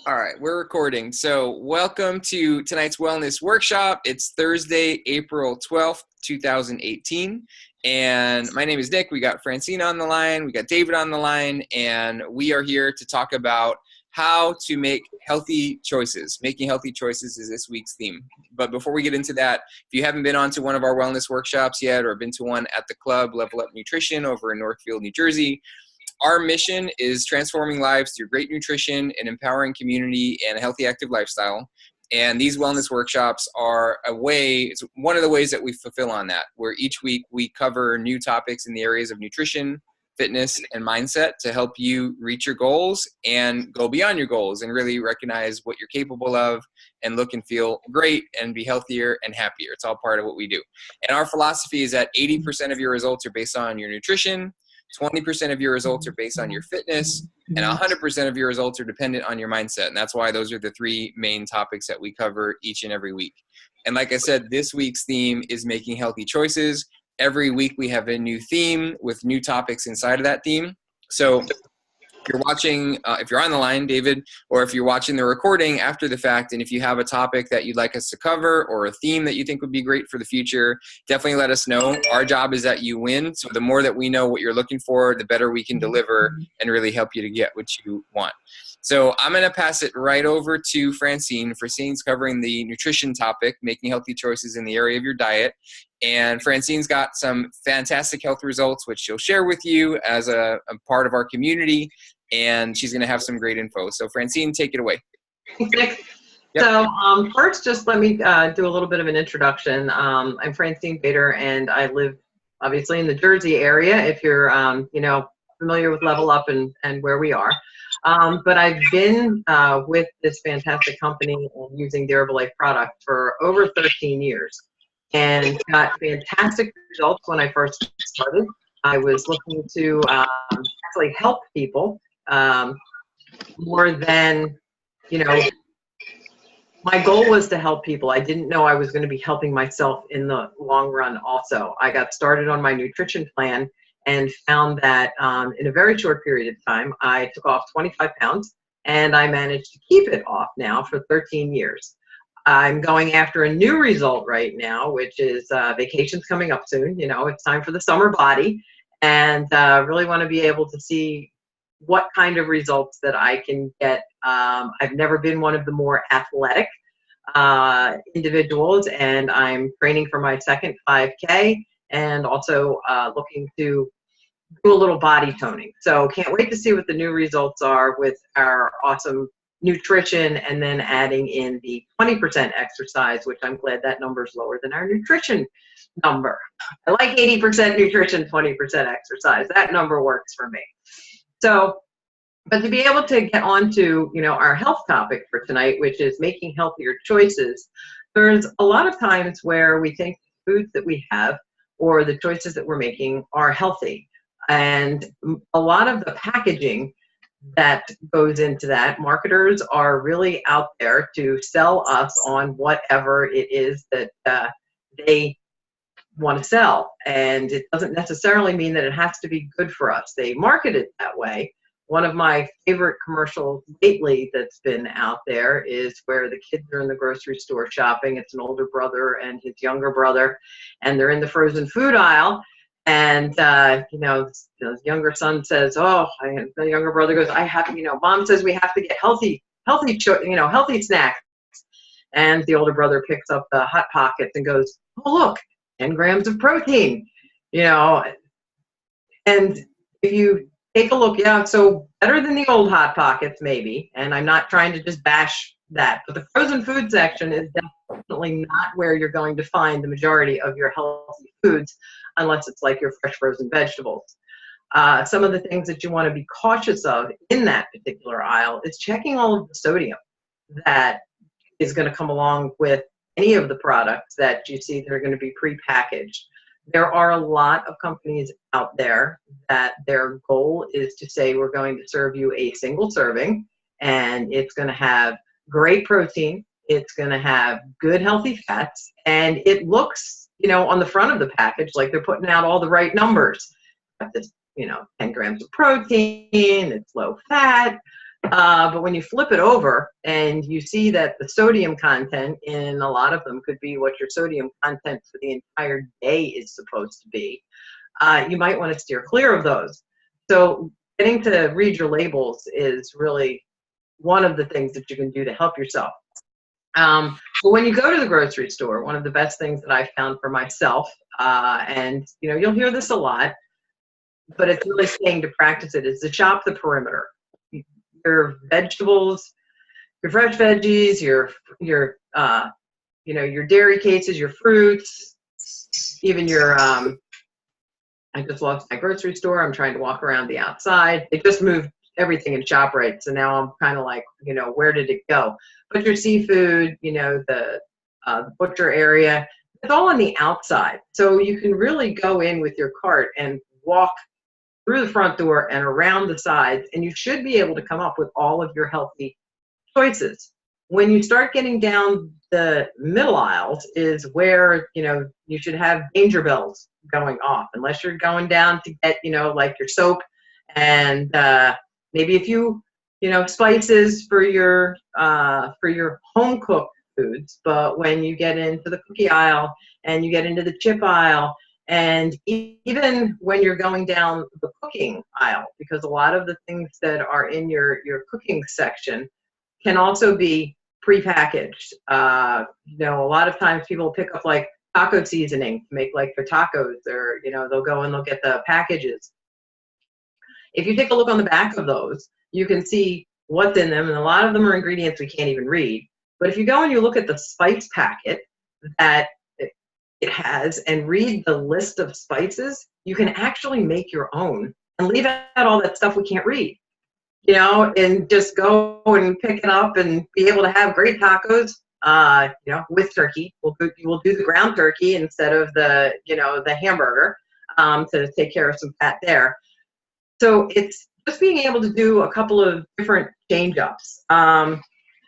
All right, we're recording. So welcome to tonight's wellness workshop. It's Thursday, April 12th, 2018. And my name is Nick. We got Francine on the line. We got David on the line. And we are here to talk about how to make healthy choices. Making healthy choices is this week's theme. But before we get into that, if you haven't been on to one of our wellness workshops yet or been to one at the club, Level Up Nutrition over in Northfield, New Jersey, our mission is transforming lives through great nutrition and empowering community and a healthy, active lifestyle. And these wellness workshops are it's one of the ways that we fulfill on that, where each week we cover new topics in the areas of nutrition, fitness, and mindset to help you reach your goals and go beyond your goals and really recognize what you're capable of and look and feel great and be healthier and happier. It's all part of what we do. And our philosophy is that 80% of your results are based on your nutrition, 20% of your results are based on your fitness, and 100% of your results are dependent on your mindset. And that's why those are the three main topics that we cover each and every week. And like I said, this week's theme is making healthy choices. Every week we have a new theme with new topics inside of that theme. So if you're watching, if you're on the line, David, or if you're watching the recording after the fact, and if you have a topic that you'd like us to cover or a theme that you think would be great for the future, definitely let us know. Our job is that you win. So the more that we know what you're looking for, the better we can deliver and really help you to get what you want. So I'm going to pass it right over to Francine. Francine's covering the nutrition topic, making healthy choices in the area of your diet. And Francine's got some fantastic health results, which she'll share with you as a part of our community. And she's going to have some great info. So Francine, take it away. Yep. Yep. So first, just let me do a little bit of an introduction. I'm Francine Bader, and I live obviously in the Jersey area, if you're familiar with Level Up and where we are. But I've been with this fantastic company and using the Herbalife product for over 13 years and got fantastic results when I first started. I was looking to actually help people more than, my goal was to help people. I didn't know I was going to be helping myself in the long run also. I got started on my nutrition plan and found that in a very short period of time, I took off 25 pounds and I managed to keep it off now for 13 years. I'm going after a new result right now, which is vacation's coming up soon. It's time for the summer body, and really want to be able to see what kind of results that I can get. I've never been one of the more athletic individuals, and I'm training for my second 5K and also looking to do a little body toning. So can't wait to see what the new results are with our awesome nutrition, and then adding in the 20% exercise, which I'm glad that number is lower than our nutrition number. I like 80% nutrition, 20% exercise. That number works for me. So, but to be able to get on to, our health topic for tonight, which is making healthier choices, there's a lot of times where we think the foods that we have or the choices that we're making are healthy. And a lot of the packaging that goes into that, marketers are really out there to sell us on whatever it is that they want to sell. And it doesn't necessarily mean that it has to be good for us. They market it that way. One of my favorite commercials lately that's been out there is where the kids are in the grocery store shopping. It's an older brother and his younger brother, and they're in the frozen food aisle. And, the younger son says, the younger brother goes, Mom says we have to get healthy snacks. And the older brother picks up the Hot Pockets and goes, oh, look, 10 grams of protein, and if you take a look, so better than the old Hot Pockets maybe, and I'm not trying to just bash that, but the frozen food section is definitely not where you're going to find the majority of your healthy foods, unless it's like your fresh frozen vegetables. Some of the things that you want to be cautious of in that particular aisle is checking all of the sodium that is going to come along with any of the products that you see that are going to be prepackaged. There are a lot of companies out there that their goal is to say, we're going to serve you a single serving, and it's going to have great protein, it's going to have good healthy fats, and it looks, on the front of the package like they're putting out all the right numbers. Got this, 10 grams of protein, it's low fat, But when you flip it over and you see that the sodium content in a lot of them could be what your sodium content for the entire day is supposed to be, you might want to steer clear of those. So getting to read your labels is really one of the things that you can do to help yourself. But when you go to the grocery store, one of the best things that I found for myself, and you'll hear this a lot, but it's really staying to practice it, is to shop the perimeter. Your vegetables, your fresh veggies, your dairy cases, your fruits, even your I just lost my grocery store. I'm trying to walk around the outside. They just moved everything in ShopRite, so now I'm kind of like, where did it go? But your seafood, the butcher area, it's all on the outside. So you can really go in with your cart and walk through the front door and around the sides, and you should be able to come up with all of your healthy choices. When you start getting down the middle aisles is where, you should have danger bells going off, unless you're going down to get, like your soap and maybe a few, spices for your home cooked foods. But when you get into the cookie aisle and you get into the chip aisle, and even when you're going down the cooking aisle, because a lot of the things that are in your cooking section can also be prepackaged. A lot of times people pick up like taco seasoning to make like their tacos, or they'll go and they'll get the packages. If you take a look on the back of those, you can see what's in them, and a lot of them are ingredients we can't even read. But if you go and you look at the spice packet that it has and read the list of spices, you can actually make your own and leave out all that stuff we can't read, and just go and pick it up and be able to have great tacos, with turkey. We'll do the ground turkey instead of the hamburger, to take care of some fat there. So it's just being able to do a couple of different change-ups. So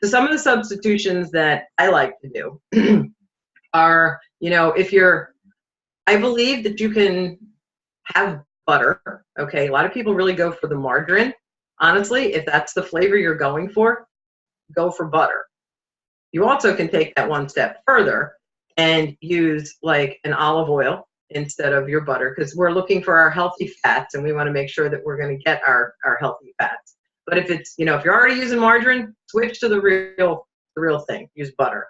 some of the substitutions that I like to do are, I believe that you can have butter. Okay, a lot of people really go for the margarine. Honestly, if that's the flavor you're going for, go for butter. You also can take that one step further and use like an olive oil instead of your butter, because we're looking for our healthy fats and we want to make sure that we're going to get our healthy fats. But if it's, if you're already using margarine, switch to the real thing. Use butter.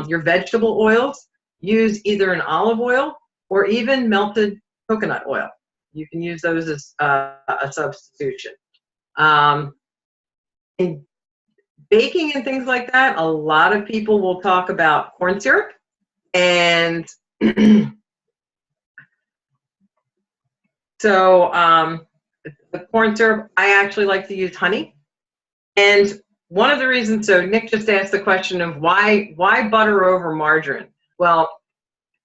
Your vegetable oils, use either an olive oil or even melted coconut oil. You can use those as a substitution. In baking and things like that, a lot of people will talk about corn syrup, and so the corn syrup, I actually like to use honey. And one of the reasons, so Nick just asked the question of why butter over margarine? Well,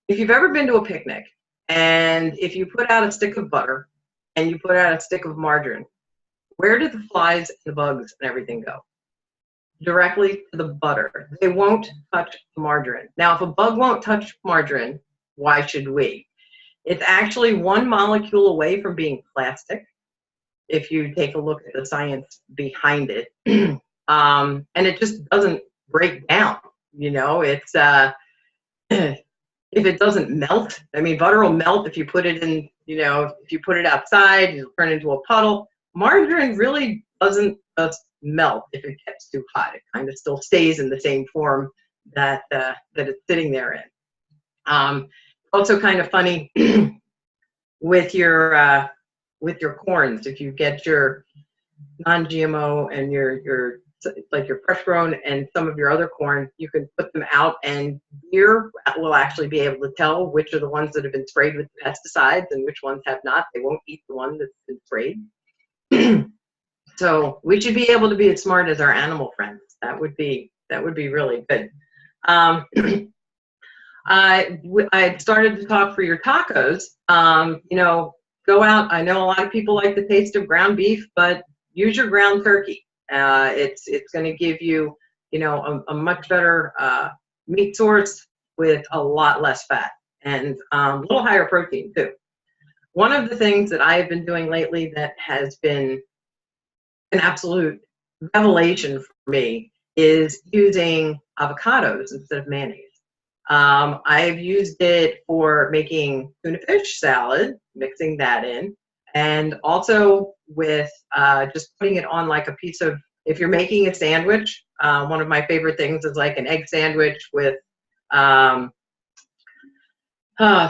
if you've ever been to a picnic and if you put out a stick of butter and you put out a stick of margarine, where do the flies and the bugs and everything go? Directly to the butter. They won't touch the margarine. Now, if a bug won't touch margarine, why should we? It's actually one molecule away from being plastic, if you take a look at the science behind it. And it just doesn't break down. It's if it doesn't melt, I mean, butter will melt if you put it in, if you put it outside, it'll turn into a puddle. Margarine really doesn't just melt if it gets too hot. It kind of still stays in the same form that it's sitting there in. Also kind of funny with your corns. If you get your non-GMO and your fresh grown and some of your other corn, you can put them out, and deer will actually be able to tell which are the ones that have been sprayed with pesticides and which ones have not. They won't eat the one that's been sprayed. So we should be able to be as smart as our animal friends. That would be really good. I started to talk for your tacos. Go out. I know a lot of people like the taste of ground beef, but use your ground turkey. It's going to give you, a much better meat source with a lot less fat and a little higher protein too. One of the things that I have been doing lately that has been an absolute revelation for me is using avocados instead of mayonnaise. I've used it for making tuna fish salad, mixing that in, and also with just putting it on like a piece of, if you're making a sandwich, one of my favorite things is like an egg sandwich with a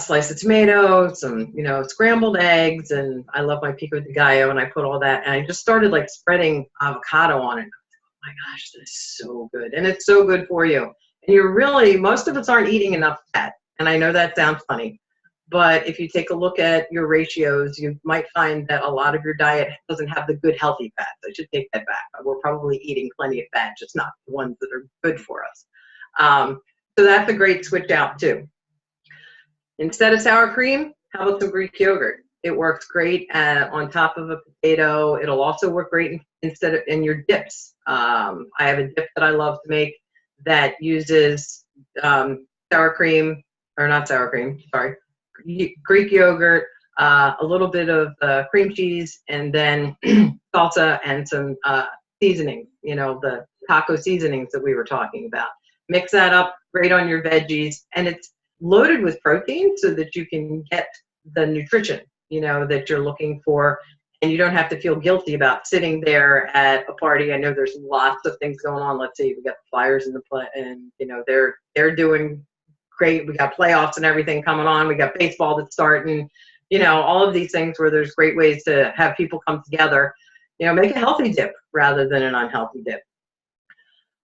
slice of tomato, some, scrambled eggs, and I love my pico de gallo, and I put all that, and I just started like spreading avocado on it. Oh my gosh, this is so good, and it's so good for you. And you're really, most of us aren't eating enough fat, and I know that sounds funny, but if you take a look at your ratios, you might find that a lot of your diet doesn't have the good healthy fats. I should take that back. We're probably eating plenty of fat, just not the ones that are good for us. So that's a great switch out too. Instead of sour cream, how about some Greek yogurt? It works great on top of a potato. It'll also work great in your dips. I have a dip that I love to make that uses sour cream, or not sour cream, sorry, Greek yogurt, a little bit of cream cheese, and then salsa and some seasoning, the taco seasonings that we were talking about. Mix that up great on your veggies, and it's loaded with protein so that you can get the nutrition, that you're looking for, and you don't have to feel guilty about sitting there at a party. I know there's lots of things going on. Let's say we got the Flyers in the play, and they're doing great. We got playoffs and everything coming on. We got baseball that's starting. All of these things where there's great ways to have people come together. Make a healthy dip rather than an unhealthy dip.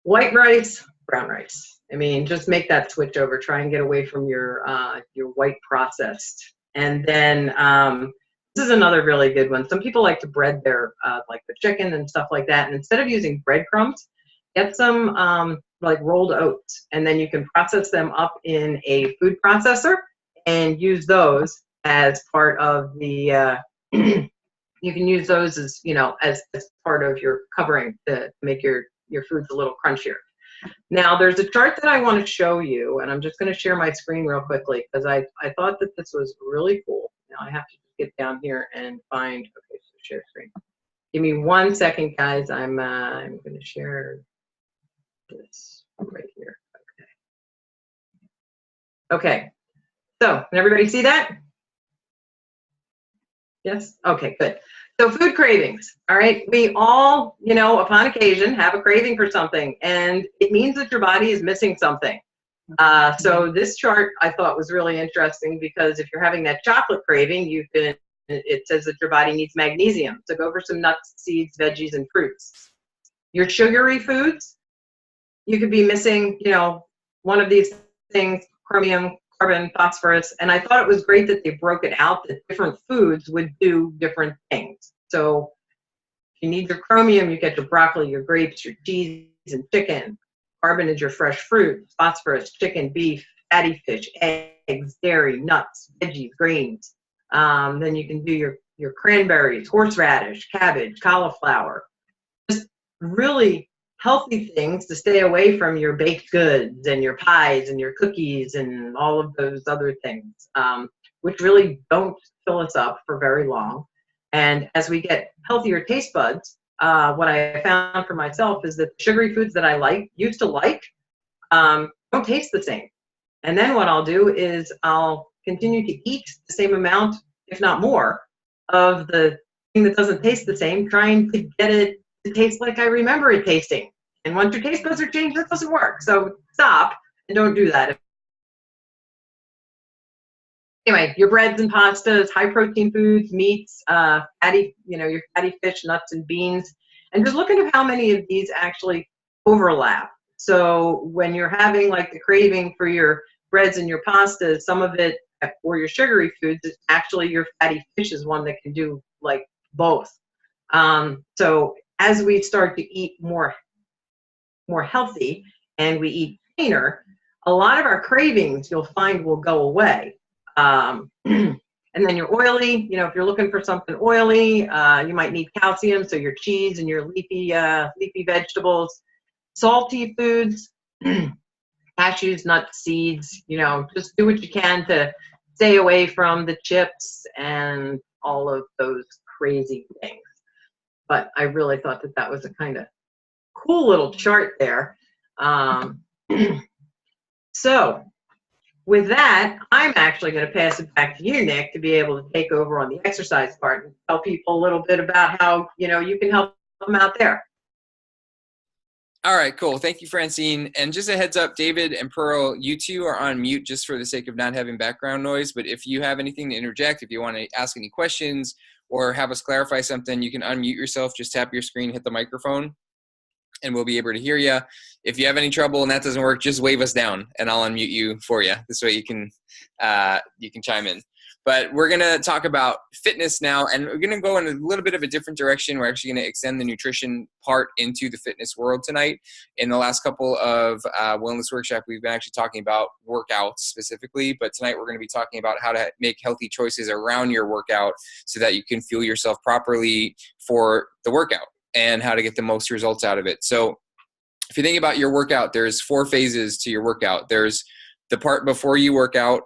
White rice, brown rice. I mean, just make that switch over. Try and get away from your white processed. And then this is another really good one. Some people like to bread their like the chicken and stuff like that. And instead of using breadcrumbs, get some like rolled oats, and then you can process them up in a food processor and use those as part of the. You can use those as as part of your covering to make your foods a little crunchier. Now, there's a chart that I want to show you, and I'm just going to share my screen real quickly because I thought that this was really cool. Now I have to get down here and find, okay, so share screen. Give me 1 second, guys. I'm going to share this right here. Okay, so can everybody see that? Yes? Okay, good. So food cravings, all right? We all, upon occasion have a craving for something, and it means that your body is missing something. So this chart I thought was really interesting because if you're having that chocolate craving, it says that your body needs magnesium. So go for some nuts, seeds, veggies, and fruits. Your sugary foods, you could be missing, one of these things, chromium, carbon, phosphorus, and I thought it was great that they broke it out that different foods would do different things. So if you need your chromium, you get your broccoli, your grapes, your cheese, and chicken. Carbon is your fresh fruit, phosphorus, chicken, beef, fatty fish, eggs, dairy, nuts, veggies, grains. Then you can do your cranberries, horseradish, cabbage, cauliflower. Just really healthy things to stay away from your baked goods and your pies and your cookies and all of those other things, which really don't fill us up for very long. And as we get healthier taste buds, what I found for myself is that the sugary foods that I used to like, don't taste the same. And then what I'll do is I'll continue to eat the same amount, if not more, of the thing that doesn't taste the same, trying to get it to taste like I remember it tasting. And once your taste buds are changed, that doesn't work. So stop and don't do that. Anyway, your breads and pastas, high protein foods, meats, fatty, your fatty fish, nuts, and beans. And just look at how many of these actually overlap. So when you're having like the craving for your breads and your pastas, some of it, or your sugary foods, is actually your fatty fish is one that can do like both. So as we start to eat more healthy and we eat cleaner, a lot of our cravings you'll find will go away. And then your oily, if you're looking for something oily, you might need calcium. So your cheese and your leafy vegetables, salty foods, cashews, nuts, seeds, just do what you can to stay away from the chips and all of those crazy things. But I really thought that was a kind of cool little chart there. So with that, I'm actually going to pass it back to you, Nick, to be able to take over on the exercise part and tell people a little bit about how, you can help them out there. All right, cool. Thank you, Francine. And just a heads up, David and Pearl, you two are on mute just for the sake of not having background noise. But if you have anything to interject, if you want to ask any questions or have us clarify something, you can unmute yourself. Just tap your screen, hit the microphone, and we'll be able to hear you. If you have any trouble and that doesn't work, just wave us down and I'll unmute you for you. This way you can chime in. But we're going to talk about fitness now, and we're going to go in a little bit of a different direction. We're actually going to extend the nutrition part into the fitness world tonight. In the last couple of wellness workshop, we've been actually talking about workouts specifically, but tonight we're going to be talking about how to make healthy choices around your workout so that you can fuel yourself properly for the workout and how to get the most results out of it. So if you think about your workout, there's 4 phases to your workout. There's the part before you work out.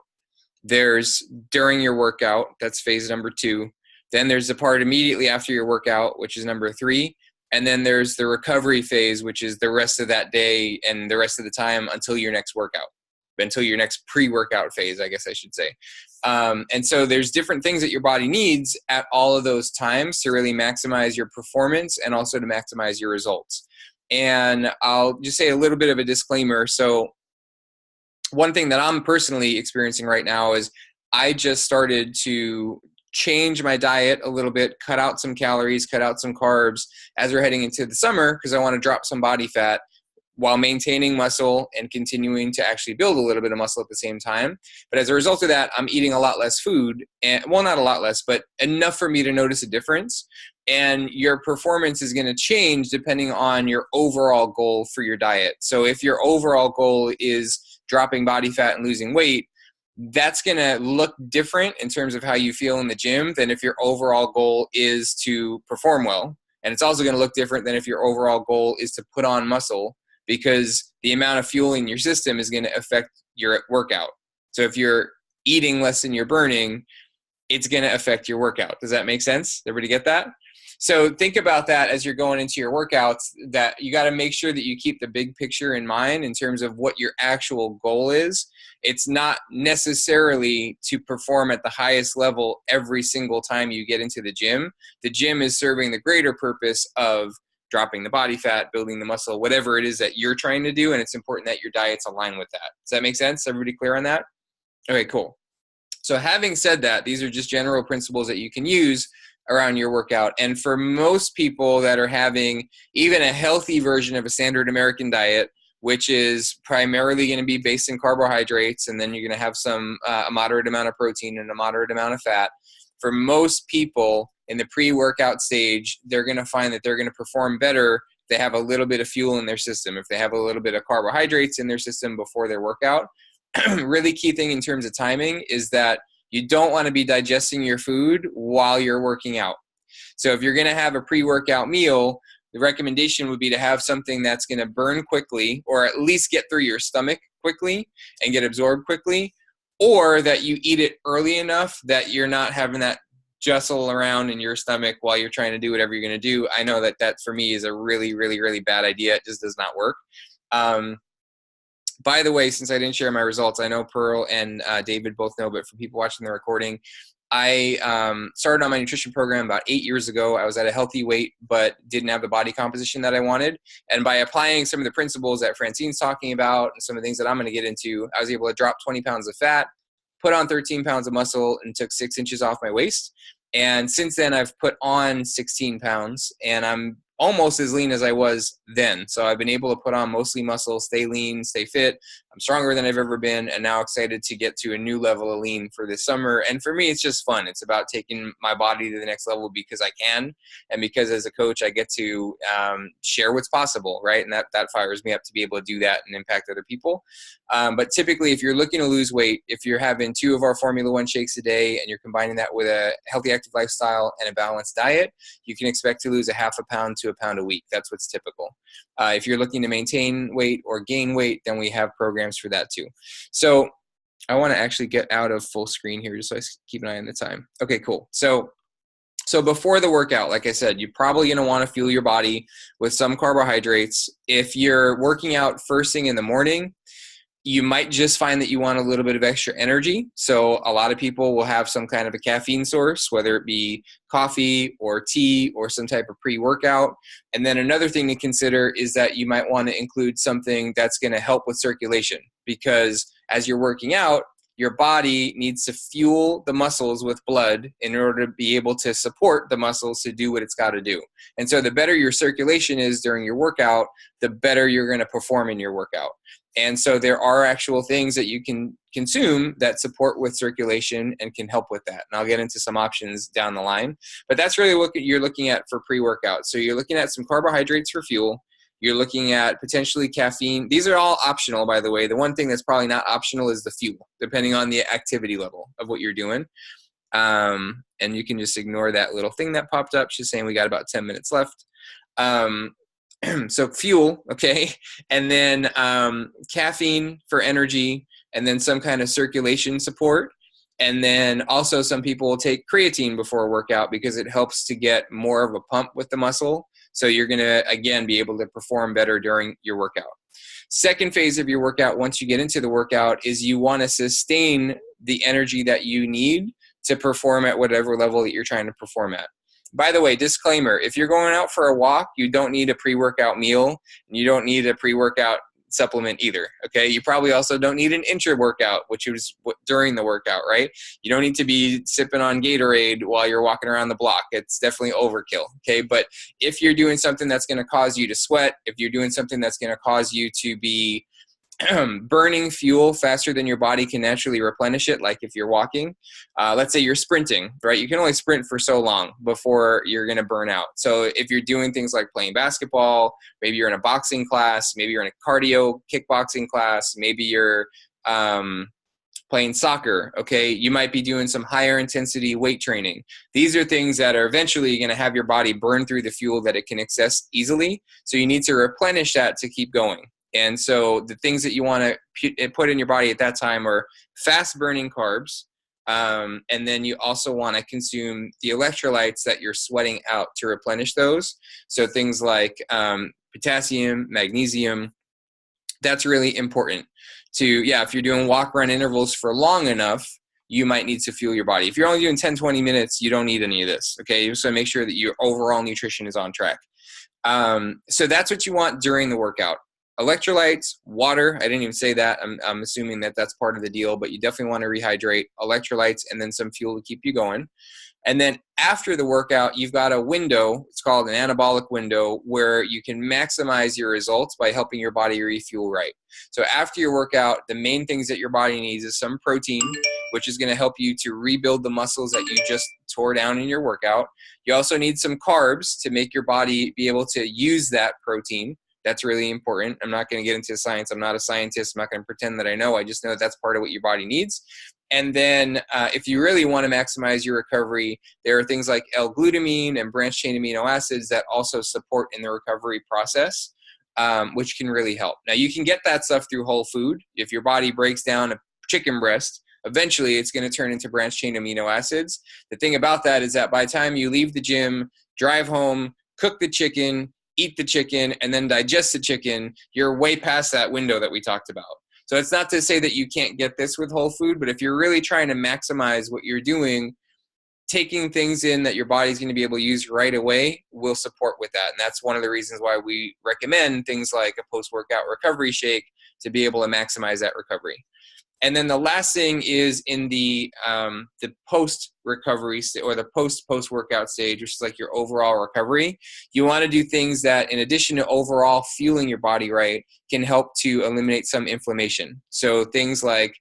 There's during your workout, that's phase number 2. Then there's the part immediately after your workout, which is number 3. And then there's the recovery phase, which is the rest of that day and the rest of the time until your next workout, until your next pre-workout phase, I guess I should say. And so there's different things that your body needs at all of those times to really maximize your performance and also to maximize your results. And I'll just say a little bit of a disclaimer. So one thing that I'm personally experiencing right now is I just started to change my diet a little bit, cut out some calories, cut out some carbs as we're heading into the summer because I want to drop some body fat while maintaining muscle and continuing to actually build a little bit of muscle at the same time. But as a result of that, I'm eating a lot less food, and well, not a lot less, but enough for me to notice a difference. And your performance is going to change depending on your overall goal for your diet. So if your overall goal is dropping body fat and losing weight, that's going to look different in terms of how you feel in the gym than if your overall goal is to perform well. And it's also going to look different than if your overall goal is to put on muscle, because the amount of fuel in your system is going to affect your workout. So if you're eating less than you're burning, it's going to affect your workout. Does that make sense? Everybody get that? So think about that as you're going into your workouts, that you got to make sure that you keep the big picture in mind in terms of what your actual goal is. It's not necessarily to perform at the highest level every single time you get into the gym. The gym is serving the greater purpose of dropping the body fat, building the muscle, whatever it is that you're trying to do. And it's important that your diet's aligned with that. Does that make sense? Everybody clear on that? Okay, cool. So having said that, these are just general principles that you can use around your workout. And for most people that are having even a healthy version of a standard American diet, which is primarily going to be based in carbohydrates, and then you're going to have some a moderate amount of protein and a moderate amount of fat. For most people in the pre-workout stage, they're going to find that they're going to perform better if they have a little bit of fuel in their system, if they have a little bit of carbohydrates in their system before their workout. Really key thing in terms of timing is that you don't want to be digesting your food while you're working out. So if you're going to have a pre-workout meal, the recommendation would be to have something that's going to burn quickly, or at least get through your stomach quickly and get absorbed quickly, or that you eat it early enough that you're not having that jostle around in your stomach while you're trying to do whatever you're going to do. I know that for me is a really, really, really bad idea. It just does not work. By the way, since I didn't share my results, I know Pearl and David both know, but for people watching the recording, I started on my nutrition program about 8 years ago. I was at a healthy weight, but didn't have the body composition that I wanted. And by applying some of the principles that Francine's talking about and some of the things that I'm going to get into, I was able to drop 20 pounds of fat, put on 13 pounds of muscle, and took 6 inches off my waist. And since then, I've put on 16 pounds, and I'm almost as lean as I was then. So I've been able to put on mostly muscle, stay lean, stay fit. I'm stronger than I've ever been, and now excited to get to a new level of lean for this summer. And for me, it's just fun. It's about taking my body to the next level because I can, and because as a coach, I get to share what's possible, right? And that fires me up to be able to do that and impact other people. But typically, if you're looking to lose weight, if you're having 2 of our Formula 1 shakes a day and you're combining that with a healthy, active lifestyle and a balanced diet, you can expect to lose a half a pound to a pound a week. That's what's typical. If you're looking to maintain weight or gain weight, then we have programs for that too. So I want to actually get out of full screen here just so I keep an eye on the time. Okay, cool. So So before the workout, like I said, you're probably going to want to fuel your body with some carbohydrates. If you're working out first thing in the morning, you might just find that you want a little bit of extra energy. So a lot of people will have some kind of a caffeine source, whether it be coffee or tea or some type of pre-workout. And then another thing to consider is that you might want to include something that's going to help with circulation, because as you're working out, your body needs to fuel the muscles with blood in order to be able to support the muscles to do what it's got to do. And so the better your circulation is during your workout, the better you're going to perform in your workout. And so there are actual things that you can consume that support with circulation and can help with that. And I'll get into some options down the line. But that's really what you're looking at for pre-workout. So you're looking at some carbohydrates for fuel. You're looking at potentially caffeine. These are all optional, by the way. The one thing that's probably not optional is the fuel, depending on the activity level of what you're doing. And you can just ignore that little thing that popped up. She's saying we got about 10 minutes left. So fuel, okay, and then caffeine for energy, and then some kind of circulation support. And then also some people will take creatine before a workout because it helps to get more of a pump with the muscle. So you're going to, again, be able to perform better during your workout. Second phase of your workout, once you get into the workout, is you want to sustain the energy that you need to perform at whatever level that you're trying to perform at. By the way, disclaimer, if you're going out for a walk, you don't need a pre-workout meal, and you don't need a pre-workout supplement either, okay? You probably also don't need an intra-workout, which is during the workout, right? You don't need to be sipping on Gatorade while you're walking around the block. It's definitely overkill, okay? But if you're doing something that's going to cause you to sweat, if you're doing something that's going to cause you to be burning fuel faster than your body can naturally replenish it, like if you're walking, let's say you're sprinting, right? You can only sprint for so long before you're going to burn out. So if you're doing things like playing basketball, maybe you're in a boxing class, maybe you're in a cardio kickboxing class, maybe you're playing soccer, okay? You might be doing some higher intensity weight training. These are things that are eventually going to have your body burn through the fuel that it can access easily. So you need to replenish that to keep going. And so the things that you want to put in your body at that time are fast burning carbs. And then you also want to consume the electrolytes that you're sweating out to replenish those. So things like potassium, magnesium, that's really important to, if you're doing walk run intervals for long enough, you might need to fuel your body. If you're only doing 10, 20 minutes, you don't need any of this. Okay. So make sure that your overall nutrition is on track. So that's what you want during the workout. Electrolytes, water. I didn't even say that. I'm assuming that that's part of the deal, but you definitely want to rehydrate, electrolytes, and then some fuel to keep you going. And then after the workout, you've got a window. It's called an anabolic window where you can maximize your results by helping your body refuel right. So after your workout, the main things that your body needs is some protein, which is going to help you to rebuild the muscles that you just tore down in your workout. You also need some carbs to make your body be able to use that protein. That's really important. I'm not going to get into science. I'm not a scientist. I'm not going to pretend that I know. I just know that's part of what your body needs. And then if you really want to maximize your recovery, there are things like L-glutamine and branched-chain amino acids that also support in the recovery process, which can really help. Now, you can get that stuff through whole food. If your body breaks down a chicken breast, eventually it's going to turn into branched-chain amino acids. The thing about that is that by the time you leave the gym, drive home, cook the chicken, eat the chicken, and then digest the chicken, you're way past that window that we talked about. So it's not to say that you can't get this with whole food, but if you're really trying to maximize what you're doing, taking things in that your body's going to be able to use right away will support with that. And that's one of the reasons why we recommend things like a post-workout recovery shake to be able to maximize that recovery. And then the last thing is in the post-recovery or the post-workout stage, which is like your overall recovery. You want to do things that, in addition to overall fueling your body right, can help to eliminate some inflammation. So things like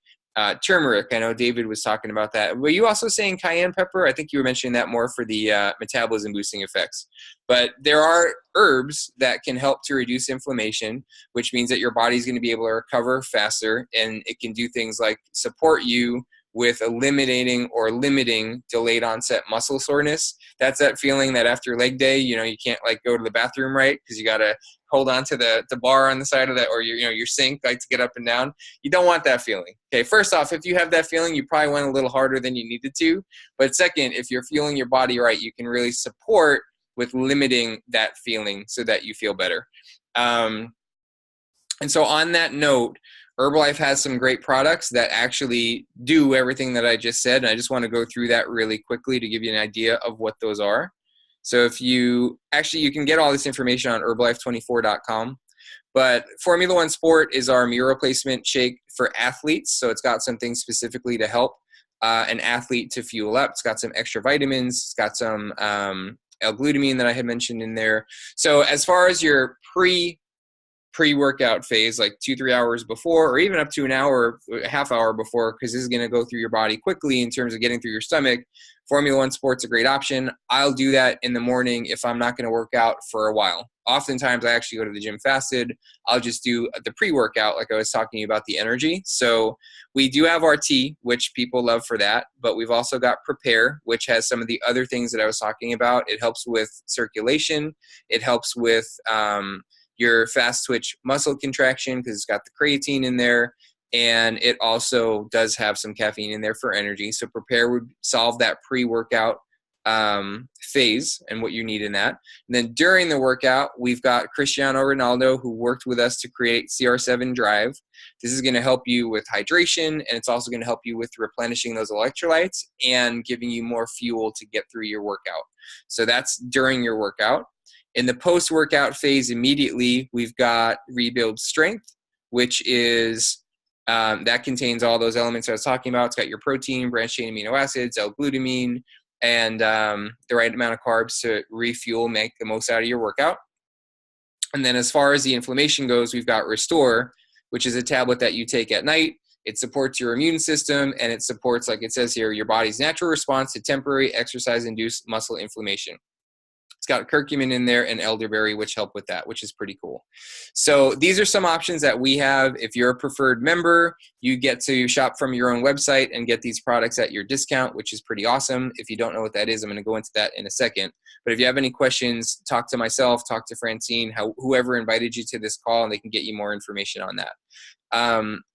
turmeric. I know David was talking about that. Were you also saying cayenne pepper? I think you were mentioning that more for the metabolism boosting effects. But there are herbs that can help to reduce inflammation, which means that your body's going to be able to recover faster, and it can do things like support you with eliminating or limiting delayed onset muscle soreness. That's that feeling that after leg day, you can't like go to the bathroom right because you got to hold on to the bar on the side of that, or your sink, like to get up and down. You don't want that feeling. Okay, first off, if you have that feeling, you probably went a little harder than you needed to. But second, if you're feeling your body right, you can really support with limiting that feeling so that you feel better. And so on that note, Herbalife has some great products that actually do everything that I just said. And I just want to go through that really quickly to give you an idea of what those are. So if you can get all this information on Herbalife24.com. But Formula One Sport is our meal replacement shake for athletes. So it's got something specifically to help an athlete to fuel up. It's got some extra vitamins. It's got some L-glutamine that I had mentioned in there. So as far as your pre-workout phase, like 2-3 hours before, or even up to an hour, a half hour before, because this is going to go through your body quickly in terms of getting through your stomach, Formula One Sport's a great option. I'll do that in the morning if I'm not going to work out for a while. Oftentimes I actually go to the gym fasted. I'll just do the pre-workout like I was talking about the energy. So we do have our tea, which people love for that, but we've also got Prepare, which has some of the other things that I was talking about. It helps with circulation. It helps with your fast twitch muscle contraction because it's got the creatine in there, and it also does have some caffeine in there for energy. So Prepare would solve that pre-workout phase and what you need in that. And then during the workout, we've got Cristiano Ronaldo, who worked with us to create CR7 Drive. This is going to help you with hydration, and it's also going to help you with replenishing those electrolytes and giving you more fuel to get through your workout. So that's during your workout. In the post-workout phase immediately, we've got Rebuild Strength, which is that contains all those elements I was talking about. It's got your protein, branched-chain amino acids, L-glutamine, and the right amount of carbs to refuel, make the most out of your workout. And then as far as the inflammation goes, we've got Restore, which is a tablet that you take at night. It supports your immune system, and it supports, like it says here, your body's natural response to temporary exercise-induced muscle inflammation. It's got curcumin in there and elderberry, which help with that, which is pretty cool. So these are some options that we have. If you're a preferred member, you get to shop from your own website and get these products at your discount, which is pretty awesome. If you don't know what that is, I'm going to go into that in a second. But if you have any questions, talk to myself, talk to Francine, whoever invited you to this call, and they can get you more information on that.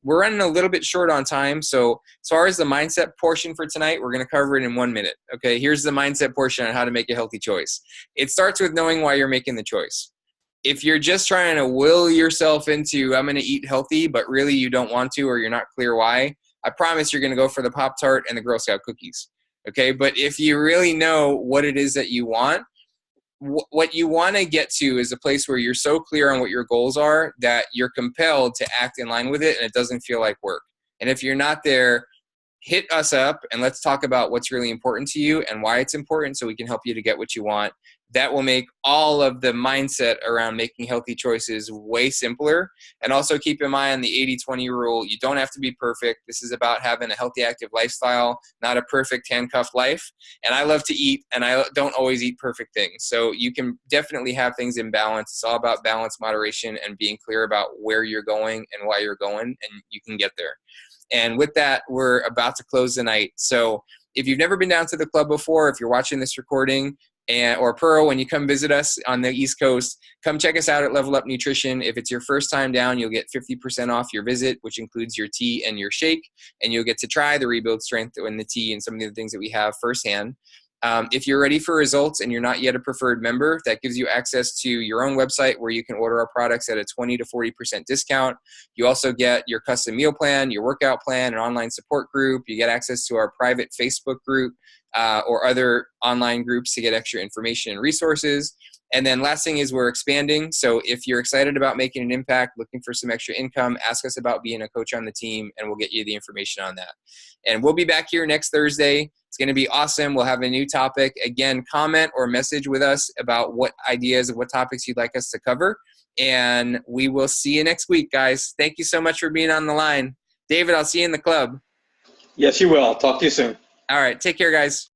We're running a little bit short on time. So as far as the mindset portion for tonight, we're going to cover it in 1 minute. Okay. Here's the mindset portion on how to make a healthy choice. It starts with knowing why you're making the choice. If you're just trying to will yourself into, I'm going to eat healthy, but really you don't want to, or you're not clear why, I promise you're going to go for the Pop-Tart and the Girl Scout cookies. Okay. But if you really know what it is that you want, what you want to get to is a place where you're so clear on what your goals are that you're compelled to act in line with it, and it doesn't feel like work. And if you're not there, hit us up and let's talk about what's really important to you and why it's important so we can help you to get what you want. That will make all of the mindset around making healthy choices way simpler. And also keep in mind the 80-20 rule. You don't have to be perfect. This is about having a healthy, active lifestyle, not a perfect handcuffed life. And I love to eat, and I don't always eat perfect things. So you can definitely have things in balance. It's all about balance, moderation, and being clear about where you're going and why you're going, and you can get there. And with that, we're about to close the night. So if you've never been down to the club before, if you're watching this recording, or Pearl, when you come visit us on the East Coast, come check us out at Level Up Nutrition. If it's your first time down, you'll get 50% off your visit, which includes your tea and your shake, and you'll get to try the Rebuild Strength and the tea and some of the things that we have firsthand. If you're ready for results and you're not yet a preferred member, that gives you access to your own website where you can order our products at a 20 to 40% discount. You also get your custom meal plan, your workout plan, an online support group. You get access to our private Facebook group or other online groups to get extra information and resources. And then last thing is we're expanding. So if you're excited about making an impact, looking for some extra income, ask us about being a coach on the team, and we'll get you the information on that. And we'll be back here next Thursday. It's going to be awesome. We'll have a new topic. Again, comment or message with us about what ideas of what topics you'd like us to cover. And we will see you next week, guys. Thank you so much for being on the line. David, I'll see you in the club. Yes, you will. Talk to you soon. All right. Take care, guys.